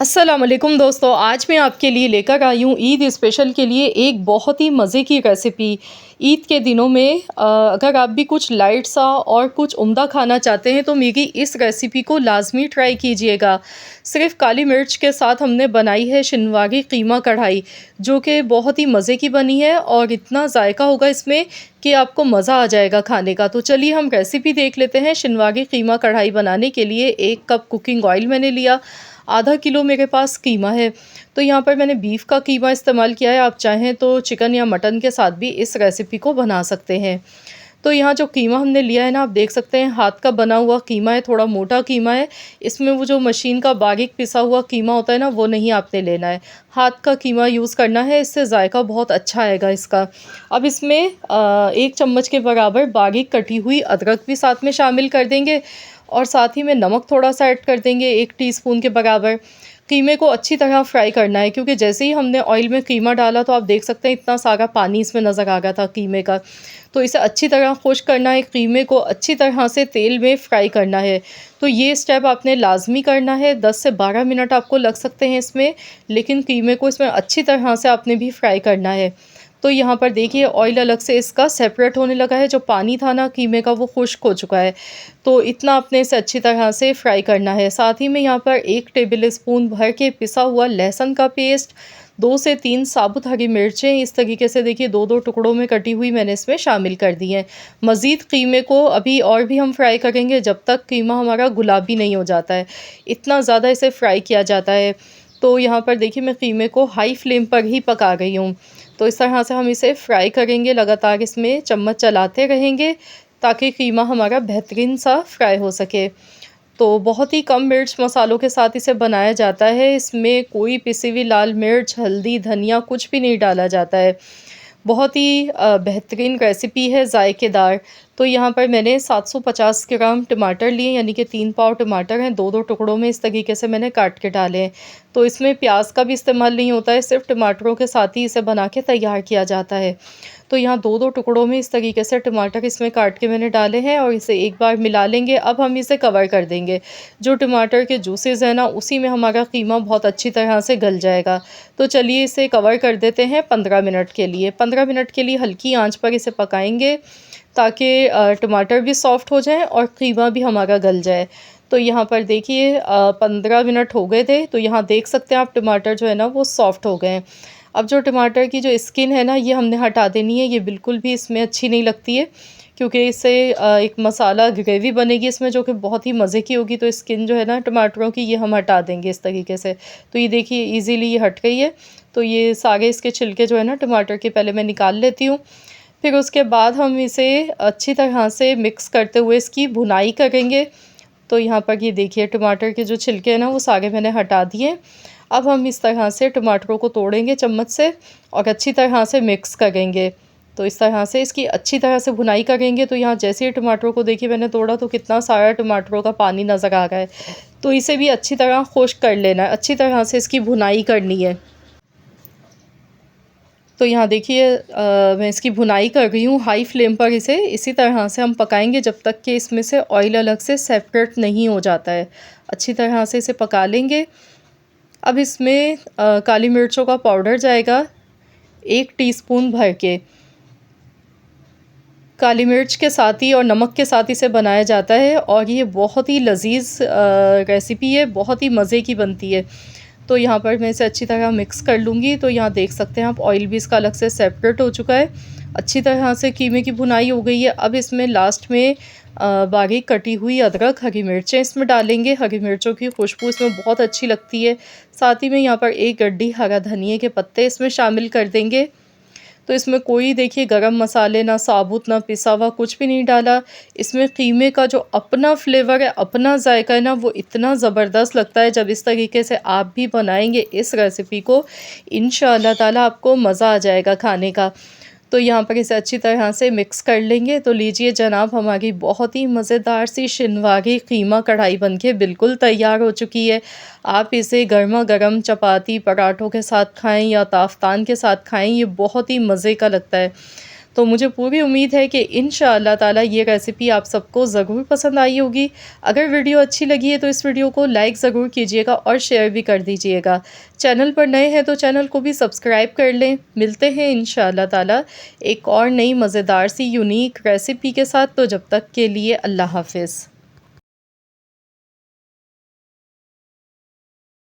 अस्सलाम वालेकुम दोस्तों, आज मैं आपके लिए लेकर आई हूँ ईद स्पेशल के लिए एक बहुत ही मज़े की रेसिपी। ईद के दिनों में अगर आप भी कुछ लाइट सा और कुछ उम्दा खाना चाहते हैं तो मेरी इस रेसिपी को लाज़मी ट्राई कीजिएगा। सिर्फ़ काली मिर्च के साथ हमने बनाई है शिनवारी कीमा कढ़ाई, जो कि बहुत ही मज़े की बनी है और इतना ज़ायका होगा इसमें कि आपको मज़ा आ जाएगा खाने का। तो चलिए हम रेसिपी देख लेते हैं। शिनवारी कीमा कढ़ाई बनाने के लिए 1 कप कुकिंग ऑयल मैंने लिया, आधा किलो मेरे पास कीमा है। तो यहाँ पर मैंने बीफ का कीमा इस्तेमाल किया है, आप चाहें तो चिकन या मटन के साथ भी इस रेसिपी को बना सकते हैं। तो यहाँ जो कीमा हमने लिया है ना, आप देख सकते हैं हाथ का बना हुआ कीमा है, थोड़ा मोटा कीमा है। इसमें वो जो मशीन का बारीक पिसा हुआ कीमा होता है ना, वो नहीं आपने लेना है। हाथ का कीमा यूज़ करना है, इससे जायका बहुत अच्छा आएगा इसका। अब इसमें 1 चम्मच के बराबर बारीक कटी हुई अदरक भी साथ में शामिल कर देंगे और साथ ही में नमक थोड़ा-सा ऐड कर देंगे 1 टीस्पून के बराबर। कीमे को अच्छी तरह फ्राई करना है, क्योंकि जैसे ही हमने ऑयल में कीमा डाला तो आप देख सकते हैं इतना सारा पानी इसमें नज़र आ गया था कीमे का। तो इसे अच्छी तरह खुश्क करना है, कीमे को अच्छी तरह से तेल में फ्राई करना है। तो ये स्टेप आपने लाज़मी करना है, 10 से 12 मिनट आपको लग सकते हैं इसमें, लेकिन कीमे को इसमें अच्छी तरह से आपने भी फ्राई करना है। तो यहाँ पर देखिए ऑयल अलग से इसका सेपरेट होने लगा है, जो पानी था ना कीमे का वो खुश्क हो चुका है। तो इतना आपने इसे अच्छी तरह से फ्राई करना है। साथ ही में यहाँ पर 1 टेबल स्पून भर के पिसा हुआ लहसुन का पेस्ट, 2 से 3 साबुत हरी मिर्चें इस तरीके से देखिए 2-2 टुकड़ों में कटी हुई मैंने इसमें शामिल कर दी हैं। मज़ीद कीमे को अभी और भी हम फ्राई करेंगे जब तक कीमा हमारा गुलाबी नहीं हो जाता है। इतना ज़्यादा इसे फ्राई किया जाता है। तो यहाँ पर देखिए मैं कीमे को हाई फ्लेम पर ही पका रही हूँ। तो इस तरह से हम इसे फ्राई करेंगे, लगातार इसमें चम्मच चलाते रहेंगे ताकि कीमा हमारा बेहतरीन सा फ्राई हो सके। तो बहुत ही कम मिर्च मसालों के साथ इसे बनाया जाता है। इसमें कोई पिसी हुई लाल मिर्च, हल्दी, धनिया कुछ भी नहीं डाला जाता है। बहुत ही बेहतरीन रेसिपी है, ज़ायकेदार। तो यहाँ पर मैंने 750 ग्राम टमाटर लिए, यानी कि 3 पाव टमाटर हैं, 2-2 टुकड़ों में इस तरीके से मैंने काट के डाले हैं। तो इसमें प्याज का भी इस्तेमाल नहीं होता है, सिर्फ़ टमाटरों के साथ ही इसे बना के तैयार किया जाता है। तो यहाँ 2-2 टुकड़ों में इस तरीके से टमाटर इसमें काट के मैंने डाले हैं और इसे एक बार मिला लेंगे। अब हम इसे कवर कर देंगे। जो टमाटर के जूसेज़ हैं ना, उसी में हमारा कीमा बहुत अच्छी तरह से गल जाएगा। तो चलिए इसे कवर कर देते हैं 15 मिनट के लिए। 15 मिनट के लिए हल्की आंच पर इसे पकाएंगे ताकि टमाटर भी सॉफ्ट हो जाएँ और कीमा भी हमारा गल जाए। तो यहाँ पर देखिए 15 मिनट हो गए थे, तो यहाँ देख सकते हैं आप टमाटर जो है ना वो सॉफ्ट हो गए हैं। अब जो टमाटर की जो स्किन है ना, ये हमने हटा देनी है, ये बिल्कुल भी इसमें अच्छी नहीं लगती है, क्योंकि इससे एक मसाला ग्रेवी बनेगी इसमें जो कि बहुत ही मज़े की होगी। तो स्किन जो है ना टमाटरों की, ये हम हटा देंगे इस तरीके से। तो ये देखिए ईज़िली ये हट गई है। तो ये सारे इसके छिलके जो है ना टमाटर के पहले मैं निकाल लेती हूँ। फिर उसके बाद हम इसे अच्छी तरह से मिक्स करते हुए इसकी भुनाई करेंगे। तो यहाँ पर ये देखिए टमाटर के जो छिलके हैं ना वो सारे मैंने हटा दिए। अब हम इस तरह से टमाटरों को तोड़ेंगे चम्मच से और अच्छी तरह से मिक्स करेंगे। तो इस तरह से इसकी अच्छी तरह से भुनाई करेंगे। तो यहाँ जैसे ही टमाटरों को देखिए मैंने तोड़ा तो कितना सारा टमाटरों का पानी नज़र आ रहा है। तो इसे भी अच्छी तरह खुश्क कर लेना है, अच्छी तरह से इसकी भुनाई करनी है। तो यहाँ देखिए मैं इसकी भुनाई कर रही हूँ हाई फ्लेम पर। इसे इसी तरह से हम पकाएंगे जब तक कि इसमें से ऑयल अलग से सेपरेट नहीं हो जाता है। अच्छी तरह से इसे पका लेंगे। अब इसमें काली मिर्चों का पाउडर जाएगा 1 टीस्पून भर के। काली मिर्च के साथ ही और नमक के साथ इसे बनाया जाता है और ये बहुत ही लज़ीज़ रेसिपी है, बहुत ही मज़े की बनती है। तो यहाँ पर मैं इसे अच्छी तरह मिक्स कर लूँगी। तो यहाँ देख सकते हैं आप ऑयल भी इसका अलग से सेपरेट हो चुका है। अच्छी तरह से कीमे की भुनाई हो गई है। अब इसमें लास्ट में बारीक कटी हुई अदरक, हरी मिर्चें इसमें डालेंगे। हरी मिर्चों की खुशबू इसमें बहुत अच्छी लगती है। साथ ही में यहाँ पर 1 गड्डी हरा धनिये के पत्ते इसमें शामिल कर देंगे। तो इसमें कोई देखिए गरम मसाले, ना साबुत ना पिसा हुआ, कुछ भी नहीं डाला। इसमें कीमे का जो अपना फ्लेवर है, अपना जायका है ना, वो इतना ज़बरदस्त लगता है। जब इस तरीके से आप भी बनाएंगे इस रेसिपी को, इंशाअल्लाह ताला आपको मज़ा आ जाएगा खाने का। तो यहाँ पर इसे अच्छी तरह से मिक्स कर लेंगे। तो लीजिए जनाब, हमारी बहुत ही मज़ेदार सी शिनवारी कीमा कढ़ाई बनके बिल्कुल तैयार हो चुकी है। आप इसे गरमा-गरम चपाती, पराठों के साथ खाएँ या ताफ़तान के साथ खाएँ, ये बहुत ही मज़े का लगता है। तो मुझे पूरी उम्मीद है कि इंशाअल्लाह ताला ये रेसिपी आप सबको ज़रूर पसंद आई होगी। अगर वीडियो अच्छी लगी है तो इस वीडियो को लाइक ज़रूर कीजिएगा और शेयर भी कर दीजिएगा। चैनल पर नए हैं तो चैनल को भी सब्सक्राइब कर लें। मिलते हैं इंशाअल्लाह ताला एक और नई मज़ेदार सी यूनिक रेसिपी के साथ। तो जब तक के लिए अल्लाह हाफ़िज़।